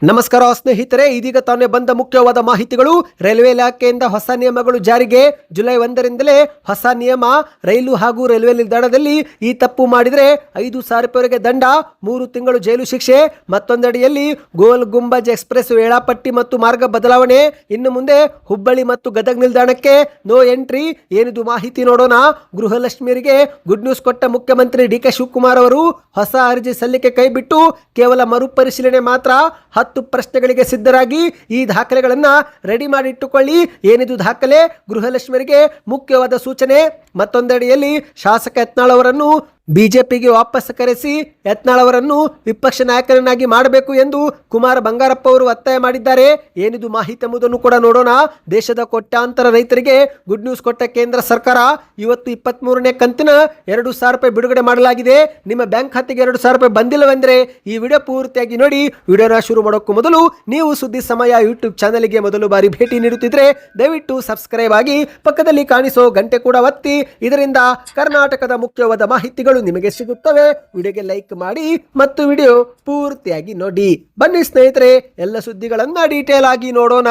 ನಮಸ್ಕಾರ ಸ್ನೇಹಿತರೆ, ಇದೀಗ ತಾನೇ ಬಂದ ಮುಖ್ಯವಾದ ಮಾಹಿತಿಗಳು. ರೈಲ್ವೆ ಇಲಾಖೆಯಿಂದ ಹೊಸ ನಿಯಮಗಳು ಜಾರಿಗೆ. ಜುಲೈ 1ರಿಂದಲೇ ಹೊಸ ನಿಯಮ. ರೈಲು ಹಾಗೂ ರೈಲ್ವೆ ನಿಲ್ದಾಣದಲ್ಲಿ ಈ ತಪ್ಪು ಮಾಡಿದರೆ 5,000 ರೂಪಾಯಿವರೆಗೆ ದಂಡ, 3 ತಿಂಗಳು ಜೈಲು ಶಿಕ್ಷೆ. ಮತ್ತೊಂದೆಡೆಯಲ್ಲಿ ಗೋಲ್ ಗುಂಬಜ್ ಎಕ್ಸ್ಪ್ರೆಸ್ ವೇಳಾಪಟ್ಟಿ ಮತ್ತು ಮಾರ್ಗ ಬದಲಾವಣೆ. ಇನ್ನು ಮುಂದೆ ಹುಬ್ಬಳ್ಳಿ ಮತ್ತು ಗದಗ್ ನಿಲ್ದಾಣಕ್ಕೆ ನೋ ಎಂಟ್ರಿ. ಏನಿದು ಮಾಹಿತಿ ನೋಡೋಣ. ಗೃಹಲಕ್ಷ್ಮಿಯರಿಗೆ ಗುಡ್ ನ್ಯೂಸ್ ಕೊಟ್ಟ ಮುಖ್ಯಮಂತ್ರಿ ಡಿ.ಕೆ. ಶಿವಕುಮಾರ್ ಅವರು ಹೊಸ ಅರ್ಜಿ ಸಲ್ಲಿಕೆ ಕೈಬಿಟ್ಟು ಕೇವಲ ಮರುಪರಿಶೀಲನೆ ಮಾತ್ರ. 10 ಪ್ರಶ್ನೆಗಳಿಗೆ ಸಿದ್ಧರಾಗಿ ಈ ದಾಖಲೆಗಳನ್ನು ರೆಡಿ ಮಾಡಿಟ್ಟುಕೊಳ್ಳಿ. ಏನಿದು ದಾಖಲೆ? ಗೃಹಲಕ್ಷ್ಮಿಯರಿಗೆ ಮುಖ್ಯವಾದ ಸೂಚನೆ. ಮತ್ತೊಂದೆಡೆಯಲ್ಲಿ ಶಾಸಕ ಯತ್ನಾಳ್ ಅವರನ್ನು ಬಿಜೆಪಿಗೆ ವಾಪಸ್ ಕರೆಸಿ ಯತ್ನಾಳ್ ಅವರನ್ನು ವಿಪಕ್ಷ ನಾಯಕರನ್ನಾಗಿ ಮಾಡಬೇಕು ಎಂದು ಕುಮಾರ್ ಬಂಗಾರಪ್ಪ ಅವರು ಒತ್ತಾಯ ಮಾಡಿದ್ದಾರೆ. ಏನಿದು ಮಾಹಿತಿ ಎಂಬುದನ್ನು ಕೂಡ ನೋಡೋಣ. ದೇಶದ ಕೋಟ್ಯಾಂತರ ರೈತರಿಗೆ ಗುಡ್ ನ್ಯೂಸ್ ಕೊಟ್ಟ ಕೇಂದ್ರ ಸರ್ಕಾರ ಇವತ್ತು 23ನೇ ಕಂತಿನ 2,000 ರೂಪಾಯಿ ಬಿಡುಗಡೆ ಮಾಡಲಾಗಿದೆ. ನಿಮ್ಮ ಬ್ಯಾಂಕ್ ಖಾತೆಗೆ 2,000 ರೂಪಾಯಿ ಬಂದಿಲ್ಲವೆಂದರೆ ಈ ವಿಡಿಯೋ ಪೂರ್ತಿಯಾಗಿ ನೋಡಿ. ವಿಡಿಯೋನ ಶುರು ಮಾಡೋಕ್ಕೂ ಮೊದಲು ನೀವು ಸುದ್ದಿ ಸಮಯ ಯೂಟ್ಯೂಬ್ ಚಾನಲ್ಗೆ ಮೊದಲು ಬಾರಿ ಭೇಟಿ ನೀಡುತ್ತಿದ್ರೆ ದಯವಿಟ್ಟು ಸಬ್ಸ್ಕ್ರೈಬ್ ಆಗಿ, ಪಕ್ಕದಲ್ಲಿ ಕಾಣಿಸೋ ಗಂಟೆ ಕೂಡ ಒತ್ತಿ. ಇದರಿಂದ ಕರ್ನಾಟಕದ ಮುಖ್ಯವಾದ ಮಾಹಿತಿಗಳು ನಿಮಗೆ ಸಿಗುತ್ತವೆ. ವಿಡಿಯೋಗೆ ಲೈಕ್ ಮಾಡಿ ಮತ್ತು ವಿಡಿಯೋ ಪೂರ್ತಿಯಾಗಿ ನೋಡಿ. ಬನ್ನಿ ಸ್ನೇಹಿತರೆ, ಎಲ್ಲ ಸುದ್ದಿಗಳನ್ನ ಡೀಟೇಲ್ ಆಗಿ ನೋಡೋಣ.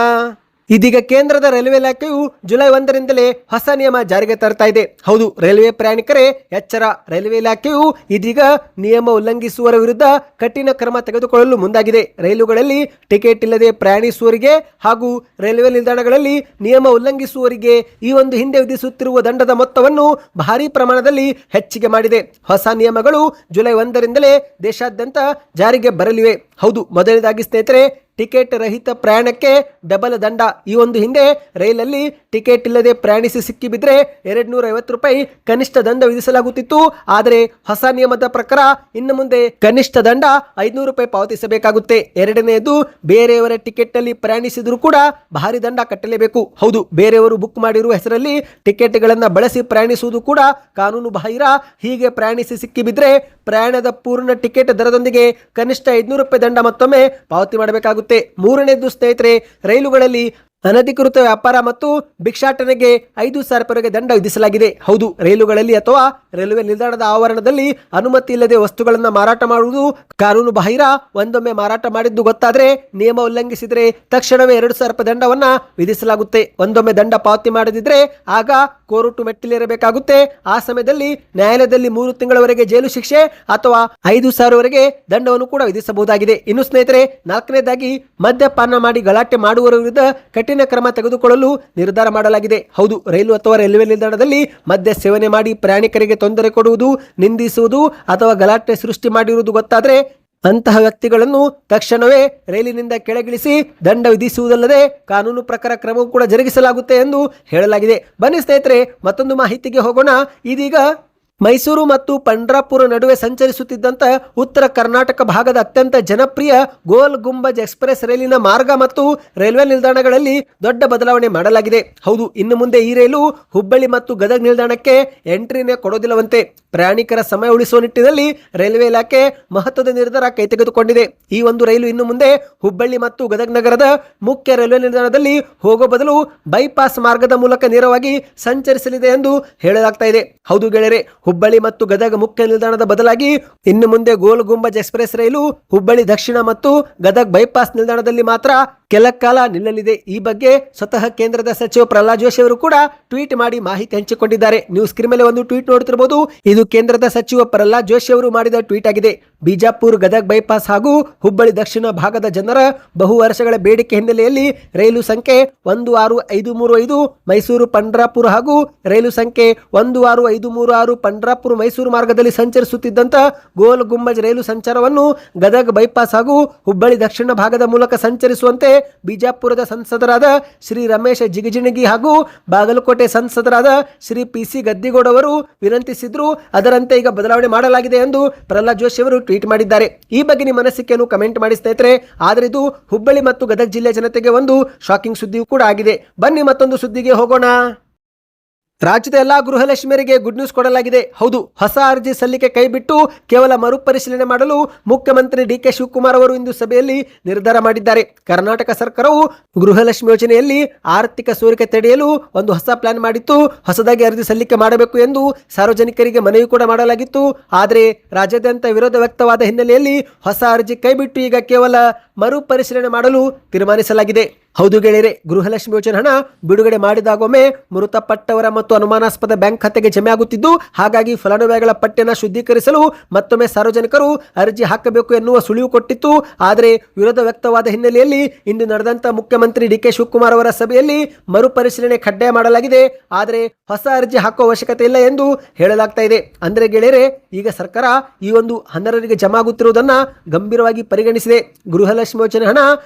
ಇದೀಗ ಕೇಂದ್ರದ ರೈಲ್ವೆ ಇಲಾಖೆಯು ಜುಲೈ 1ರಿಂದಲೇ ಹೊಸ ನಿಯಮ ಜಾರಿಗೆ ತರ್ತಾ ಇದೆ. ಹೌದು, ರೈಲ್ವೆ ಪ್ರಯಾಣಿಕರೇ ಎಚ್ಚರ. ರೈಲ್ವೆ ಇಲಾಖೆಯು ಇದೀಗ ನಿಯಮ ಉಲ್ಲಂಘಿಸುವವರ ವಿರುದ್ಧ ಕಠಿಣ ಕ್ರಮ ತೆಗೆದುಕೊಳ್ಳಲು ಮುಂದಾಗಿದೆ. ರೈಲುಗಳಲ್ಲಿ ಟಿಕೆಟ್ ಇಲ್ಲದೆ ಪ್ರಯಾಣಿಸುವವರಿಗೆ ಹಾಗೂ ರೈಲ್ವೆ ನಿಲ್ದಾಣಗಳಲ್ಲಿ ನಿಯಮ ಉಲ್ಲಂಘಿಸುವವರಿಗೆ ಈ ಒಂದು ಹಿಂದೆ ವಿಧಿಸುತ್ತಿರುವ ದಂಡದ ಮೊತ್ತವನ್ನು ಭಾರೀ ಪ್ರಮಾಣದಲ್ಲಿ ಹೆಚ್ಚಿಗೆ ಮಾಡಿದೆ. ಹೊಸ ನಿಯಮಗಳು ಜುಲೈ 1ರಿಂದಲೇ ದೇಶಾದ್ಯಂತ ಜಾರಿಗೆ ಬರಲಿವೆ. ಹೌದು, ಮೊದಲನೇದಾಗಿ ಸ್ನೇಹಿತರೆ, ಟಿಕೆಟ್ ರಹಿತ ಪ್ರಯಾಣಕ್ಕೆ ಡಬಲ್ ದಂಡ. ಈ ಒಂದು ಹಿಂದೆ ರೈಲಲ್ಲಿ ಟಿಕೆಟ್ ಇಲ್ಲದೆ ಪ್ರಯಾಣಿಸಿ ಸಿಕ್ಕಿಬಿದ್ರೆ 250 ರೂಪಾಯಿ ಕನಿಷ್ಠ ದಂಡ ವಿಧಿಸಲಾಗುತ್ತಿತ್ತು. ಆದರೆ ಹೊಸ ನಿಯಮದ ಪ್ರಕಾರ ಇನ್ನು ಮುಂದೆ ಕನಿಷ್ಠ ದಂಡ 500 ರೂಪಾಯಿ ಪಾವತಿಸಬೇಕಾಗುತ್ತೆ. ಎರಡನೆಯದು, ಬೇರೆಯವರ ಟಿಕೆಟ್ ನಲ್ಲಿ ಪ್ರಯಾಣಿಸಿದ್ರು ಕೂಡ ಭಾರಿ ದಂಡ ಕಟ್ಟಲೇಬೇಕು. ಹೌದು, ಬೇರೆಯವರು ಬುಕ್ ಮಾಡಿರುವ ಹೆಸರಲ್ಲಿ ಟಿಕೆಟ್ಗಳನ್ನು ಬಳಸಿ ಪ್ರಯಾಣಿಸುವುದು ಕೂಡ ಕಾನೂನು ಬಾಹಿರ. ಹೀಗೆ ಪ್ರಯಾಣಿಸಿ ಸಿಕ್ಕಿಬಿದ್ರೆ ಪ್ರಯಾಣದ ಪೂರ್ಣ ಟಿಕೆಟ್ ದರದೊಂದಿಗೆ ಕನಿಷ್ಠ 500 ರೂಪಾಯಿ ದಂಡ ಮತ್ತೊಮ್ಮೆ ಪಾವತಿ ಮಾಡಬೇಕಾಗುತ್ತೆ. ಮೂರನೇದು ಸ್ನೇಹಿತರೆ, ರೈಲುಗಳಲ್ಲಿ ಅನಧಿಕೃತ ವ್ಯಾಪಾರ ಮತ್ತು ಭಿಕ್ಷಾಟನೆಗೆ 5,000 ರೂಪಾಯಿವರೆಗೆ ದಂಡ ವಿಧಿಸಲಾಗಿದೆ. ಹೌದು, ರೈಲುಗಳಲ್ಲಿ ಅಥವಾ ರೈಲ್ವೆ ನಿಲ್ದಾಣದ ಆವರಣದಲ್ಲಿ ಅನುಮತಿ ಇಲ್ಲದೆ ವಸ್ತುಗಳನ್ನು ಮಾರಾಟ ಮಾಡುವುದು ಕಾನೂನು ಬಾಹಿರ. ಒಂದೊಮ್ಮೆ ಮಾರಾಟ ಮಾಡಿದ್ದು ಗೊತ್ತಾದ್ರೆ ನಿಯಮ ಉಲ್ಲಂಘಿಸಿದರೆ ತಕ್ಷಣವೇ 2,000 ರೂಪಾಯಿ ದಂಡವನ್ನ ವಿಧಿಸಲಾಗುತ್ತೆ. ಒಂದೊಮ್ಮೆ ದಂಡ ಪಾವತಿ ಮಾಡದಿದ್ರೆ ಆಗ ಕೋರ್ಟು ಮೆಟ್ಟಿಲೇರಬೇಕಾಗುತ್ತೆ. ಆ ಸಮಯದಲ್ಲಿ ನ್ಯಾಯಾಲಯದಲ್ಲಿ 3 ತಿಂಗಳವರೆಗೆ ಜೈಲು ಶಿಕ್ಷೆ ಅಥವಾ 5,000 ವರೆಗೆ ದಂಡವನ್ನು ಕೂಡ ವಿಧಿಸಬಹುದಾಗಿದೆ. ಇನ್ನು ಸ್ನೇಹಿತರೆ, ನಾಲ್ಕನೇದಾಗಿ ಮದ್ಯಪಾನ ಮಾಡಿ ಗಲಾಟೆ ಮಾಡುವವರ ವಿರುದ್ಧ ಕಠಿಣ ಕ್ರಮ ತೆಗೆದುಕೊಳ್ಳಲು ನಿರ್ಧಾರ ಮಾಡಲಾಗಿದೆ. ಹೌದು, ರೈಲು ಅಥವಾ ರೈಲ್ವೆ ನಿಲ್ದಾಣದಲ್ಲಿ ಮದ್ಯ ಸೇವನೆ ಮಾಡಿ ಪ್ರಯಾಣಿಕರಿಗೆ ತೊಂದರೆ ಕೊಡುವುದು, ನಿಂದಿಸುವುದು ಅಥವಾ ಗಲಾಟೆ ಸೃಷ್ಟಿ ಮಾಡಿರುವುದು ಗೊತ್ತಾದರೆ ಅಂತಹ ವ್ಯಕ್ತಿಗಳನ್ನು ತಕ್ಷಣವೇ ರೈಲಿನಿಂದ ಕೆಳಗಿಳಿಸಿ ದಂಡ ವಿಧಿಸುವುದಲ್ಲದೆ ಕಾನೂನು ಪ್ರಕಾರ ಕ್ರಮವೂ ಕೂಡ ಜರುಗಿಸಲಾಗುತ್ತೆ ಎಂದು ಹೇಳಲಾಗಿದೆ. ಬನ್ನಿ ಸ್ನೇಹಿತರೆ, ಮತ್ತೊಂದು ಮಾಹಿತಿಗೆ ಹೋಗೋಣ. ಇದೀಗ ಮೈಸೂರು ಮತ್ತು ಪಂಡ್ರಾಪುರ ನಡುವೆ ಸಂಚರಿಸುತ್ತಿದ್ದಂಥ ಉತ್ತರ ಕರ್ನಾಟಕ ಭಾಗದ ಅತ್ಯಂತ ಜನಪ್ರಿಯ ಗೋಲ್ ಗುಂಬಜ್ ಎಕ್ಸ್ಪ್ರೆಸ್ ರೈಲಿನ ಮಾರ್ಗ ಮತ್ತು ರೈಲ್ವೆ ನಿಲ್ದಾಣಗಳಲ್ಲಿ ದೊಡ್ಡ ಬದಲಾವಣೆ ಮಾಡಲಾಗಿದೆ. ಹೌದು, ಇನ್ನು ಮುಂದೆ ಈ ರೈಲು ಹುಬ್ಬಳ್ಳಿ ಮತ್ತು ಗದಗ್ ನಿಲ್ದಾಣಕ್ಕೆ ಎಂಟ್ರಿನೇ ಕೊಡೋದಿಲ್ಲವಂತೆ. ಪ್ರಯಾಣಿಕರ ಸಮಯ ಉಳಿಸುವ ನಿಟ್ಟಿನಲ್ಲಿ ರೈಲ್ವೆ ಇಲಾಖೆ ಮಹತ್ವದ ನಿರ್ಧಾರ ಕೈ ತೆಗೆದುಕೊಂಡಿದೆ. ಈ ಒಂದು ರೈಲು ಇನ್ನು ಮುಂದೆ ಹುಬ್ಬಳ್ಳಿ ಮತ್ತು ಗದಗ್ ನಗರದ ಮುಖ್ಯ ರೈಲ್ವೆ ನಿಲ್ದಾಣದಲ್ಲಿ ಹೋಗೋ ಬದಲು ಬೈಪಾಸ್ ಮಾರ್ಗದ ಮೂಲಕ ನೇರವಾಗಿ ಸಂಚರಿಸಲಿದೆ ಎಂದು ಹೇಳಲಾಗ್ತಾ ಇದೆ. ಹೌದು ಗೆಳೆಯರೆ, ಹುಬ್ಬಳ್ಳಿ ಮತ್ತು ಗದಗ ಮುಖ್ಯ ನಿಲ್ದಾಣದ ಬದಲಾಗಿ ಇನ್ನು ಮುಂದೆ ಗೋಲ್ ಗುಂಬಜ್ ಎಕ್ಸ್ಪ್ರೆಸ್ ರೈಲು ಹುಬ್ಬಳ್ಳಿ ದಕ್ಷಿಣ ಮತ್ತು ಗದಗ್ ಬೈಪಾಸ್ ನಿಲ್ದಾಣದಲ್ಲಿ ಮಾತ್ರ ಕೆಲ ಕಾಲ ನಿಲ್ಲಲಿದೆ. ಈ ಬಗ್ಗೆ ಸ್ವತಃ ಕೇಂದ್ರದ ಸಚಿವ ಪ್ರಹ್ಲಾದ್ ಜೋಶಿ ಅವರು ಕೂಡ ಟ್ವೀಟ್ ಮಾಡಿ ಮಾಹಿತಿ ಹಂಚಿಕೊಂಡಿದ್ದಾರೆ. ನೀವು ಸ್ಕ್ರೀನ್ ಮೇಲೆ ಒಂದು ಟ್ವೀಟ್ ನೋಡ್ತಿರಬಹುದು. ಇದು ಕೇಂದ್ರದ ಸಚಿವ ಪ್ರಹ್ಲಾದ್ ಜೋಶಿ ಅವರು ಮಾಡಿದ ಟ್ವೀಟ್ ಆಗಿದೆ. ಬಿಜಾಪುರ್ ಗದಗ್ ಬೈಪಾಸ್ ಹಾಗೂ ಹುಬ್ಬಳ್ಳಿ ದಕ್ಷಿಣ ಭಾಗದ ಜನರ ಬಹು ವರ್ಷಗಳ ಬೇಡಿಕೆ ಹಿನ್ನೆಲೆಯಲ್ಲಿ ರೈಲು ಸಂಖ್ಯೆ 16535 ಮೈಸೂರು ಪಂಡ್ರಾಪುರ ಹಾಗೂ ರೈಲು ಸಂಖ್ಯೆ 16536 ಪಂಡ್ರಾಪುರ ಮೈಸೂರು ಮಾರ್ಗದಲ್ಲಿ ಸಂಚರಿಸುತ್ತಿದ್ದಂತ ಗೋಲ್ ಗುಂಬಜ್ ರೈಲು ಸಂಚಾರವನ್ನು ಗದಗ್ ಬೈಪಾಸ್ ಹಾಗೂ ಹುಬ್ಬಳ್ಳಿ ದಕ್ಷಿಣ ಭಾಗದ ಮೂಲಕ ಸಂಚರಿಸುವಂತೆ ಬಿಜಾಪುರದ ಸಂಸದರಾದ ಶ್ರೀ ರಮೇಶ್ ಜಿಗಜಿಣಗಿ ಹಾಗೂ ಬಾಗಲಕೋಟೆ ಸಂಸದರಾದ ಶ್ರೀ ಪಿ.ಸಿ. ಗದ್ದಿಗೌಡ ಅವರು ವಿನಂತಿಸಿದ್ರು. ಅದರಂತೆ ಈಗ ಬದಲಾವಣೆ ಮಾಡಲಾಗಿದೆ ಎಂದು ಪ್ರಹ್ಲಾದ್ ಜೋಶಿ ಅವರು ಟ್ವೀಟ್ ಮಾಡಿದ್ದಾರೆ. ಈ ಬಗ್ಗೆ ನಿಮ್ಮ ಮನಸ್ಸಿಕೆಯನ್ನು ಕಮೆಂಟ್ ಮಾಡಿ ಸ್ನೇಹಿತರೆ. ಆದರೆ ಇದು ಹುಬ್ಬಳ್ಳಿ ಮತ್ತು ಗದಗ ಜಿಲ್ಲೆಯ ಜನತೆಗೆ ಒಂದು ಶಾಕಿಂಗ್ ಸುದ್ದಿಯೂ ಕೂಡ ಆಗಿದೆ. ಬನ್ನಿ ಮತ್ತೊಂದು ಸುದ್ದಿಗೆ ಹೋಗೋಣ. ರಾಜ್ಯದ ಎಲ್ಲಾ ಗೃಹಲಕ್ಷ್ಮಿಯರಿಗೆ ಗುಡ್ ನ್ಯೂಸ್ ಕೊಡಲಾಗಿದೆ. ಹೌದು, ಹೊಸ ಅರ್ಜಿ ಸಲ್ಲಿಕೆ ಕೈಬಿಟ್ಟು ಕೇವಲ ಮರುಪರಿಶೀಲನೆ ಮಾಡಲು ಮುಖ್ಯಮಂತ್ರಿ ಡಿಕೆ ಶಿವಕುಮಾರ್ ಅವರು ಇಂದು ಸಭೆಯಲ್ಲಿ ನಿರ್ಧಾರ ಮಾಡಿದ್ದಾರೆ. ಕರ್ನಾಟಕ ಸರ್ಕಾರವು ಗೃಹಲಕ್ಷ್ಮಿ ಯೋಜನೆಯಲ್ಲಿ ಆರ್ಥಿಕ ಸೋರಿಕೆ ತಡೆಯಲು ಒಂದು ಹೊಸ ಪ್ಲಾನ್ ಮಾಡಿತ್ತು. ಹೊಸದಾಗಿ ಅರ್ಜಿ ಸಲ್ಲಿಕೆ ಮಾಡಬೇಕು ಎಂದು ಸಾರ್ವಜನಿಕರಿಗೆ ಮನವಿ ಕೂಡ ಮಾಡಲಾಗಿತ್ತು. ಆದರೆ ರಾಜ್ಯಾದ್ಯಂತ ವಿರೋಧ ವ್ಯಕ್ತವಾದ ಹಿನ್ನೆಲೆಯಲ್ಲಿ ಹೊಸ ಅರ್ಜಿ ಕೈಬಿಟ್ಟು ಈಗ ಕೇವಲ ಮರುಪರಿಶೀಲನೆ ಮಾಡಲು ತೀರ್ಮಾನಿಸಲಾಗಿದೆ. ಹೌದು ಗೆಳೆಯರೆ, ಗೃಹಲಕ್ಷ್ಮಿ ಯೋಜನೆ ಹಣ ಬಿಡುಗಡೆ ಮಾಡಿದಾಗೊಮ್ಮೆ ಮೃತಪಟ್ಟವರ ಮತ್ತು ಅನುಮಾನಾಸ್ಪದ ಬ್ಯಾಂಕ್ ಖಾತೆಗೆ ಜಮೆ ಆಗುತ್ತಿದ್ದು, ಹಾಗಾಗಿ ಫಲಾನುಭವಿಗಳ ಪಟ್ಟಿಯನ್ನು ಶುದ್ಧೀಕರಿಸಲು ಮತ್ತೊಮ್ಮೆ ಸಾರ್ವಜನಿಕರು ಅರ್ಜಿ ಹಾಕಬೇಕು ಎನ್ನುವ ಸುಳಿವು ಕೊಟ್ಟಿತ್ತು. ಆದರೆ ವಿರೋಧ ವ್ಯಕ್ತವಾದ ಹಿನ್ನೆಲೆಯಲ್ಲಿ ಇಂದು ನಡೆದಂತ ಮುಖ್ಯಮಂತ್ರಿ ಡಿಕೆ ಶಿವಕುಮಾರ್ ಅವರ ಸಭೆಯಲ್ಲಿ ಮರುಪರಿಶೀಲನೆ ಕಡ್ಡಾಯ ಮಾಡಲಾಗಿದೆ. ಆದರೆ ಹೊಸ ಅರ್ಜಿ ಹಾಕುವ ಅವಶ್ಯಕತೆ ಇಲ್ಲ ಎಂದು ಹೇಳಲಾಗ್ತಾ ಇದೆ. ಅಂದರೆ ಗೆಳೆಯರೆ, ಈಗ ಸರ್ಕಾರ ಈ ಒಂದು ಅನರ್ಹರಿಗೆ ಜಮಾ ಆಗುತ್ತಿರುವುದನ್ನ ಗಂಭೀರವಾಗಿ ಪರಿಗಣಿಸಿದೆ. ಗೃಹಲಕ್ಷ್ಮಿ ಯೋಜನೆ ಹಣ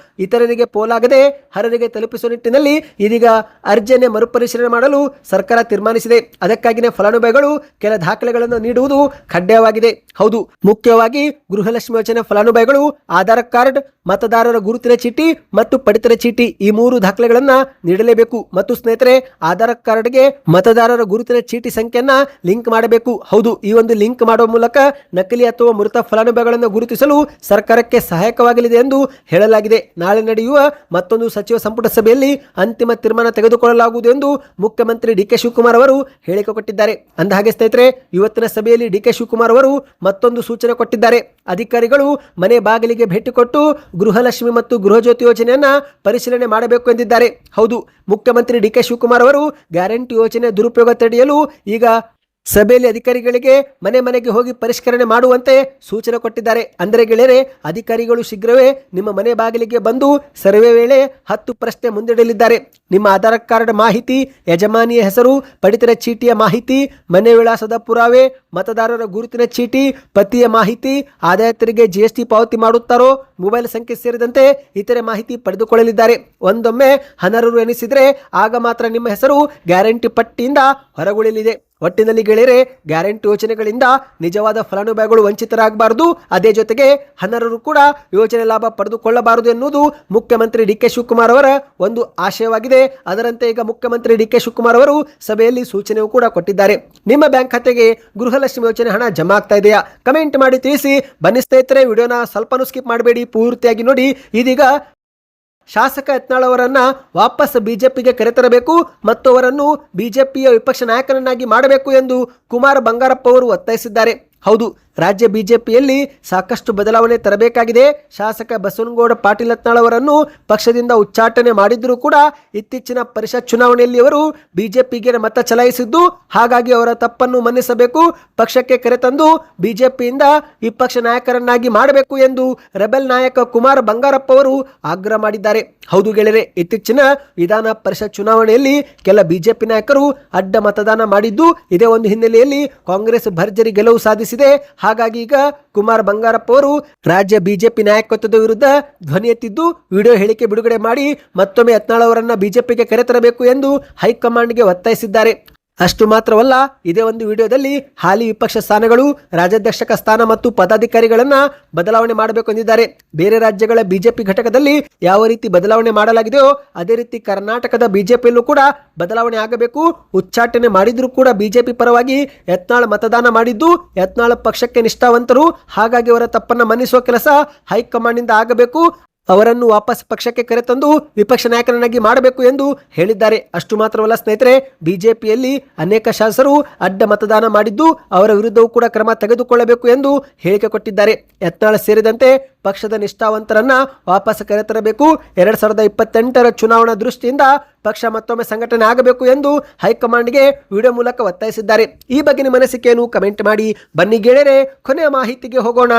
ಇತರರಿಗೆ ಪೋಲಾಗದೆ ಅರ್ಹರಿಗೆ ತಲುಪಿಸುವ ನಿಟ್ಟಿನಲ್ಲಿ ಇದೀಗ ಅರ್ಜಿಯನ್ನು ಮರುಪರಿಶೀಲನೆ ಮಾಡಲು ಸರ್ಕಾರ ತೀರ್ಮಾನಿಸಿದೆ. ಅದಕ್ಕಾಗಿಯೇ ಫಲಾನುಭವಿಗಳು ಕೆಲ ದಾಖಲೆಗಳನ್ನು ನೀಡುವುದು ಕಡ್ಡಾಯವಾಗಿದೆ. ಹೌದು, ಮುಖ್ಯವಾಗಿ ಗೃಹಲಕ್ಷ್ಮಿ ಯೋಜನೆ ಫಲಾನುಭವಿಗಳು ಆಧಾರ್ ಕಾರ್ಡ್, ಮತದಾರರ ಗುರುತಿನ ಚೀಟಿ ಮತ್ತು ಪಡಿತರ ಚೀಟಿ ಈ 3 ದಾಖಲೆಗಳನ್ನು ನೀಡಲೇಬೇಕು. ಮತ್ತು ಸ್ನೇಹಿತರೆ, ಆಧಾರ್ ಕಾರ್ಡ್ಗೆ ಮತದಾರರ ಗುರುತಿನ ಚೀಟಿ ಸಂಖ್ಯೆಯನ್ನ ಲಿಂಕ್ ಮಾಡಬೇಕು. ಹೌದು, ಈ ಒಂದು ಲಿಂಕ್ ಮಾಡುವ ಮೂಲಕ ನಕಲಿ ಅಥವಾ ಮೃತ ಫಲಾನುಭವಿಗಳನ್ನು ಗುರುತಿಸಲು ಸರ್ಕಾರಕ್ಕೆ ಸಹಾಯಕವಾಗಲಿದೆ ಎಂದು ಹೇಳಲಾಗಿದೆ. ನಾಳೆ ನಡೆಯುವ ಮತ್ತೊಂದು ಸಚಿವ ಸಂಪುಟ ಸಭೆಯಲ್ಲಿ ಅಂತಿಮ ತೀರ್ಮಾನ ತೆಗೆದುಕೊಳ್ಳಲಾಗುವುದು ಎಂದು ಮುಖ್ಯಮಂತ್ರಿ ಡಿಕೆ ಶಿವಕುಮಾರ್ ಅವರು ಹೇಳಿಕೆ ಕೊಟ್ಟಿದ್ದಾರೆ. ಅಂದಹಾಗೆ ಸ್ನೇಹಿತರೆ, ಇವತ್ತಿನ ಸಭೆಯಲ್ಲಿ ಡಿಕೆ ಶಿವಕುಮಾರ್ ಅವರು ಮತ್ತೊಂದು ಸೂಚನೆ ಕೊಟ್ಟಿದ್ದಾರೆ. ಅಧಿಕಾರಿಗಳು ಮನೆ ಬಾಗಿಲಿಗೆ ಭೇಟಿ ಕೊಟ್ಟು ಗೃಹಲಕ್ಷ್ಮಿ ಮತ್ತು ಗೃಹಜ್ಯೋತಿ ಯೋಜನೆಯನ್ನ ಪರಿಶೀಲನೆ ಮಾಡಬೇಕು ಎಂದಿದ್ದಾರೆ. ಹೌದು, ಮುಖ್ಯಮಂತ್ರಿ ಡಿಕೆ ಶಿವಕುಮಾರ್ ಅವರು ಗ್ಯಾರಂಟಿ ಯೋಜನೆ ದುರುಪಯೋಗ ತಡೆಯಲು ಈಗ ಸಭೆಯಲ್ಲಿ ಅಧಿಕಾರಿಗಳಿಗೆ ಮನೆ ಮನೆಗೆ ಹೋಗಿ ಪರಿಷ್ಕರಣೆ ಮಾಡುವಂತೆ ಸೂಚನೆ ಕೊಟ್ಟಿದ್ದಾರೆ. ಅಂದರೆ ಗೆಳೆಯರೆ, ಅಧಿಕಾರಿಗಳು ಶೀಘ್ರವೇ ನಿಮ್ಮ ಮನೆ ಬಾಗಿಲಿಗೆ ಬಂದು ಸರ್ವೆ ವೇಳೆ 10 ಪ್ರಶ್ನೆ ಮುಂದಿಡಲಿದ್ದಾರೆ. ನಿಮ್ಮ ಆಧಾರ್ ಕಾರ್ಡ್ ಮಾಹಿತಿ, ಯಜಮಾನಿಯ ಹೆಸರು, ಪಡಿತರ ಚೀಟಿಯ ಮಾಹಿತಿ, ಮನೆ ವಿಳಾಸದ ಪುರಾವೆ, ಮತದಾರರ ಗುರುತಿನ ಚೀಟಿ, ಪತಿಯ ಮಾಹಿತಿ, ಆದಾಯ ತೆರಿಗೆ GST ಪಾವತಿ ಮಾಡುತ್ತಾರೋ, ಮೊಬೈಲ್ ಸಂಖ್ಯೆ ಸೇರಿದಂತೆ ಇತರೆ ಮಾಹಿತಿ ಪಡೆದುಕೊಳ್ಳಲಿದ್ದಾರೆ. ಒಂದೊಮ್ಮೆ ಅನರ್ಹರು ಎನಿಸಿದರೆ ಆಗ ಮಾತ್ರ ನಿಮ್ಮ ಹೆಸರು ಗ್ಯಾರಂಟಿ ಪಟ್ಟಿಯಿಂದ ಹೊರಗುಳಿಯಲಿದೆ. ಒಟ್ಟಿನಲ್ಲಿ ಗೆಳೆಯರೆ, ಗ್ಯಾರಂಟಿ ಯೋಜನೆಗಳಿಂದ ನಿಜವಾದ ಫಲಾನುಭವಿಗಳು ವಂಚಿತರಾಗಬಾರದು. ಅದೇ ಜೊತೆಗೆ ಅನರ್ಹರು ಕೂಡ ಯೋಜನೆ ಲಾಭ ಪಡೆದುಕೊಳ್ಳಬಾರದು ಎನ್ನುವುದು ಮುಖ್ಯಮಂತ್ರಿ ಡಿಕೆ ಶಿವಕುಮಾರ್ ಅವರ ಒಂದು ಆಶಯವಾಗಿದೆ. ಅದರಂತೆ ಈಗ ಮುಖ್ಯಮಂತ್ರಿ ಡಿಕೆ ಶಿವಕುಮಾರ್ ಅವರು ಸಭೆಯಲ್ಲಿ ಸೂಚನೆಯೂ ಕೂಡ ಕೊಟ್ಟಿದ್ದಾರೆ. ನಿಮ್ಮ ಬ್ಯಾಂಕ್ ಖಾತೆಗೆ ಗೃಹಲಕ್ಷ್ಮಿ ಯೋಜನೆ ಹಣ ಜಮಾ ಆಗ್ತಾ ಇದೆಯಾ? ಕಮೆಂಟ್ ಮಾಡಿ ತಿಳಿಸಿ. ಬನ್ನಿ ಸ್ನೇಹಿತರೆ, ವಿಡಿಯೋನ ಸ್ವಲ್ಪನೂ ಸ್ಕಿಪ್ ಮಾಡಬೇಡಿ, ಪೂರ್ತಿಯಾಗಿ ನೋಡಿ. ಇದೀಗ ಶಾಸಕ ಯತ್ನಾಳ್ ಅವರನ್ನ ವಾಪಸ್ ಬಿಜೆಪಿಗೆ ಕರೆತರಬೇಕು ಮತ್ತು ಅವರನ್ನು ಬಿಜೆಪಿಯ ವಿಪಕ್ಷ ನಾಯಕನನ್ನಾಗಿ ಮಾಡಬೇಕು ಎಂದು ಕುಮಾರ್ ಬಂಗಾರಪ್ಪ ಅವರು ಒತ್ತಾಯಿಸಿದ್ದಾರೆ. ಹೌದು, ರಾಜ್ಯ ಬಿಜೆಪಿಯಲ್ಲಿ ಸಾಕಷ್ಟು ಬದಲಾವಣೆ ತರಬೇಕಾಗಿದೆ. ಶಾಸಕ ಬಸವನಗೌಡ ಪಾಟೀಲ್ ಯತ್ನಾಳ್ ಅವರನ್ನು ಪಕ್ಷದಿಂದ ಉಚ್ಚಾಟನೆ ಮಾಡಿದ್ರೂ ಕೂಡ ಇತ್ತೀಚಿನ ಪರಿಷತ್ ಚುನಾವಣೆಯಲ್ಲಿ ಅವರು ಬಿಜೆಪಿಗೆ ಮತ ಚಲಾಯಿಸಿದ್ದು, ಹಾಗಾಗಿ ಅವರ ತಪ್ಪನ್ನು ಮನ್ನಿಸಬೇಕು, ಪಕ್ಷಕ್ಕೆ ಕರೆತಂದು ಬಿಜೆಪಿಯಿಂದ ವಿಪಕ್ಷ ನಾಯಕರನ್ನಾಗಿ ಮಾಡಬೇಕು ಎಂದು ರೆಬೆಲ್ ನಾಯಕ ಕುಮಾರ್ ಬಂಗಾರಪ್ಪ ಅವರು ಆಗ್ರಹ ಮಾಡಿದ್ದಾರೆ. ಹೌದು ಗೆಳೆಯರೆ, ಇತ್ತೀಚಿನ ವಿಧಾನ ಪರಿಷತ್ ಚುನಾವಣೆಯಲ್ಲಿ ಕೆಲ ಬಿಜೆಪಿ ನಾಯಕರು ಅಡ್ಡ ಮತದಾನ ಮಾಡಿದ್ದು, ಇದೇ ಒಂದು ಹಿನ್ನೆಲೆಯಲ್ಲಿ ಕಾಂಗ್ರೆಸ್ ಭರ್ಜರಿ ಗೆಲುವು ಸಾಧಿಸಿದೆ. ಹಾಗಾಗಿ ಈಗ ಕುಮಾರ್ ಬಂಗಾರಪ್ಪ ಅವರು ರಾಜ್ಯ ಬಿಜೆಪಿ ನಾಯಕತ್ವದ ವಿರುದ್ಧ ಧ್ವನಿ ಎತ್ತಿದ್ದು ವಿಡಿಯೋ ಹೇಳಿಕೆ ಬಿಡುಗಡೆ ಮಾಡಿ ಮತ್ತೊಮ್ಮೆ ಯತ್ನಾಳ್ ಅವರನ್ನ ಬಿಜೆಪಿಗೆ ಕರೆತರಬೇಕು ಎಂದು ಹೈಕಮಾಂಡ್ಗೆ ಒತ್ತಾಯಿಸಿದ್ದಾರೆ. ಅಷ್ಟು ಮಾತ್ರವಲ್ಲ, ಇದೇ ಒಂದು ವಿಡಿಯೋದಲ್ಲಿ ಹಾಲಿ ವಿಪಕ್ಷ ಸ್ಥಾನಗಳು, ರಾಜ್ಯಾಧ್ಯಕ್ಷಕ ಸ್ಥಾನ ಮತ್ತು ಪದಾಧಿಕಾರಿಗಳನ್ನ ಬದಲಾವಣೆ ಮಾಡಬೇಕು ಎಂದಿದ್ದಾರೆ. ಬೇರೆ ರಾಜ್ಯಗಳ ಬಿಜೆಪಿ ಘಟಕದಲ್ಲಿ ಯಾವ ರೀತಿ ಬದಲಾವಣೆ ಮಾಡಲಾಗಿದೆಯೋ ಅದೇ ರೀತಿ ಕರ್ನಾಟಕದ ಬಿಜೆಪಿಯಲ್ಲೂ ಕೂಡ ಬದಲಾವಣೆ ಆಗಬೇಕು. ಉಚ್ಚಾಟನೆ ಮಾಡಿದ್ರೂ ಕೂಡ ಬಿಜೆಪಿ ಪರವಾಗಿ ಯತ್ನಾಳ್ ಮತದಾನ ಮಾಡಿದ್ದು, ಯತ್ನಾಳ್ ಪಕ್ಷಕ್ಕೆ ನಿಷ್ಠಾವಂತರು, ಹಾಗಾಗಿ ಅವರ ತಪ್ಪನ್ನ ಮನ್ನಿಸುವ ಕೆಲಸ ಹೈಕಮಾಂಡ್ನಿಂದ ಆಗಬೇಕು. ಅವರನ್ನು ವಾಪಸ್ ಪಕ್ಷಕ್ಕೆ ಕರೆತಂದು ವಿಪಕ್ಷ ನಾಯಕರನ್ನಾಗಿ ಮಾಡಬೇಕು ಎಂದು ಹೇಳಿದ್ದಾರೆ. ಅಷ್ಟು ಮಾತ್ರವಲ್ಲ ಸ್ನೇಹಿತರೆ, ಬಿಜೆಪಿಯಲ್ಲಿ ಅನೇಕ ಶಾಸಕರು ಅಡ್ಡ ಮತದಾನ ಮಾಡಿದ್ದು, ಅವರ ವಿರುದ್ಧವೂ ಕೂಡ ಕ್ರಮ ತೆಗೆದುಕೊಳ್ಳಬೇಕು ಎಂದು ಹೇಳಿಕೆ ಕೊಟ್ಟಿದ್ದಾರೆ. ಯತ್ನಾಳ್ ಸೇರಿದಂತೆ ಪಕ್ಷದ ನಿಷ್ಠಾವಂತರನ್ನ ವಾಪಸ್ ಕರೆತರಬೇಕು. 2028ರ ಚುನಾವಣಾ ದೃಷ್ಟಿಯಿಂದ ಪಕ್ಷ ಮತ್ತೊಮ್ಮೆ ಸಂಘಟನೆ ಆಗಬೇಕು ಎಂದು ಹೈಕಮಾಂಡ್ಗೆ ವಿಡಿಯೋ ಮೂಲಕ ಒತ್ತಾಯಿಸಿದ್ದಾರೆ. ಈ ಬಗ್ಗೆ ನಿಮ್ಮ ಅನಿಸಿಕೆಯನ್ನು ಕಮೆಂಟ್ ಮಾಡಿ. ಬನ್ನಿ ಗೆಳೆಯರೆ, ಕೊನೆಯ ಮಾಹಿತಿಗೆ ಹೋಗೋಣ.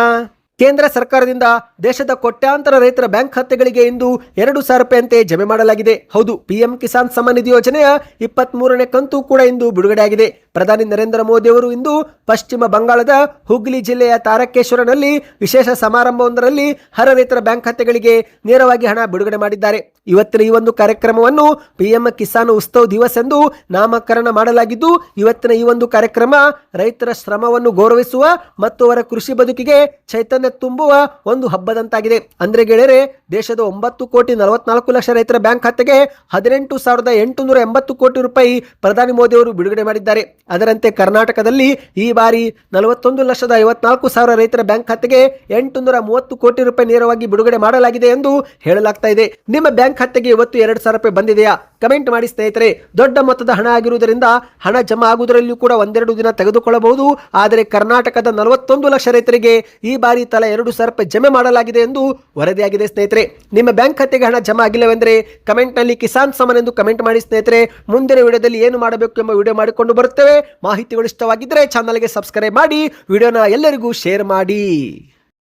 ಕೇಂದ್ರ ಸರ್ಕಾರದಿಂದ ದೇಶದ ಕೋಟ್ಯಾಂತರ ರೈತರ ಬ್ಯಾಂಕ್ ಖಾತೆಗಳಿಗೆ ಇಂದು 2,000 ರೂಪಾಯಿಯಂತೆ ಜಮೆ ಮಾಡಲಾಗಿದೆ. ಹೌದು, ಪಿಎಂ ಕಿಸಾನ್ ಸಮ್ಮಾನ್ ನಿಧಿ ಯೋಜನೆಯ 23ನೇ ಕಂತು ಕೂಡ ಇಂದು ಬಿಡುಗಡೆಯಾಗಿದೆ. ಪ್ರಧಾನಿ ನರೇಂದ್ರ ಮೋದಿ ಅವರು ಇಂದು ಪಶ್ಚಿಮ ಬಂಗಾಳದ ಹುಗ್ಲಿ ಜಿಲ್ಲೆಯ ತಾರಕೇಶ್ವರನಲ್ಲಿ ವಿಶೇಷ ಸಮಾರಂಭವೊಂದರಲ್ಲಿ ಅರ್ಹ ರೈತರ ಬ್ಯಾಂಕ್ ಖಾತೆಗಳಿಗೆ ನೇರವಾಗಿ ಹಣ ಬಿಡುಗಡೆ ಮಾಡಿದ್ದಾರೆ. ಇವತ್ತಿನ ಈ ಒಂದು ಕಾರ್ಯಕ್ರಮವನ್ನು ಪಿಎಂ ಕಿಸಾನ್ ಉತ್ಸವ್ ದಿವಸ್ ಎಂದು ನಾಮಕರಣ ಮಾಡಲಾಗಿದ್ದು, ಇವತ್ತಿನ ಈ ಒಂದು ಕಾರ್ಯಕ್ರಮ ರೈತರ ಶ್ರಮವನ್ನು ಗೌರವಿಸುವ ಮತ್ತು ಅವರ ಕೃಷಿ ಬದುಕಿಗೆ ಚೈತನ್ಯ ತುಂಬುವ ಒಂದು ಹಬ್ಬದಂತಾಗಿದೆ. ಅಂದ್ರೆ ಗೆಳೆಯರೆ, ದೇಶದ 9,44,00,000 ರೈತರ ಬ್ಯಾಂಕ್ ಖಾತೆಗೆ 18,880 ಕೋಟಿ ರೂಪಾಯಿ ಪ್ರಧಾನಿ ಮೋದಿ ಅವರು ಬಿಡುಗಡೆ ಮಾಡಿದ್ದಾರೆ. ಅದರಂತೆ ಕರ್ನಾಟಕದಲ್ಲಿ ಈ ಬಾರಿ 41,54,000 ರೈತರ ಬ್ಯಾಂಕ್ ಖಾತೆಗೆ 830 ಕೋಟಿ ರೂಪಾಯಿ ನೇರವಾಗಿ ಬಿಡುಗಡೆ ಮಾಡಲಾಗಿದೆ ಎಂದು ಹೇಳಲಾಗ್ತಾ ಇದೆ. ನಿಮ್ಮ ಬ್ಯಾಂಕ್ ಖಾತೆಗೆ ಇವತ್ತು 2,000 ರೂಪಾಯಿ ಬಂದಿದೆಯಾ? ಕಮೆಂಟ್ ಮಾಡಿ ಸ್ನೇಹಿತರೆ. ದೊಡ್ಡ ಮೊತ್ತದ ಹಣ ಆಗಿರುವುದರಿಂದ ಹಣ ಜಮಾ ಆಗುವುದರಲ್ಲಿಯೂ ಕೂಡ 1-2 ದಿನ ತೆಗೆದುಕೊಳ್ಳಬಹುದು. ಆದರೆ ಕರ್ನಾಟಕದ 41 ಲಕ್ಷ ರೈತರಿಗೆ ಈ ಬಾರಿ ತಲಾ 2,000 ರೂಪಾಯಿ ಜಮೆ ಮಾಡಲಾಗಿದೆ ಎಂದು ವರದಿಯಾಗಿದೆ ಸ್ನೇಹಿತರೆ. ನಿಮ್ಮ ಬ್ಯಾಂಕ್ ಖಾತೆಗೆ ಹಣ ಜಮಾ ಆಗಿಲ್ಲವೆಂದರೆ ಕಮೆಂಟ್ ನಲ್ಲಿ ಕಿಸಾನ್ ಸಮಾನ್ ಎಂದು ಕಮೆಂಟ್ ಮಾಡಿ ಸ್ನೇಹಿತರೆ. ಮುಂದಿನ ವಿಡಿಯೋದಲ್ಲಿ ಏನು ಮಾಡಬೇಕು ಎಂಬ ವಿಡಿಯೋ ಮಾಡಿಕೊಂಡು ಬರುತ್ತೇವೆ. ಮಾಹಿತಿಗಳು ಇಷ್ಟವಾಗಿದ್ದರೆ ಚಾನಲ್ಗೆ ಸಬ್ಸ್ಕ್ರೈಬ್ ಮಾಡಿ, ವಿಡಿಯೋನ ಎಲ್ಲರಿಗೂ ಶೇರ್ ಮಾಡಿ.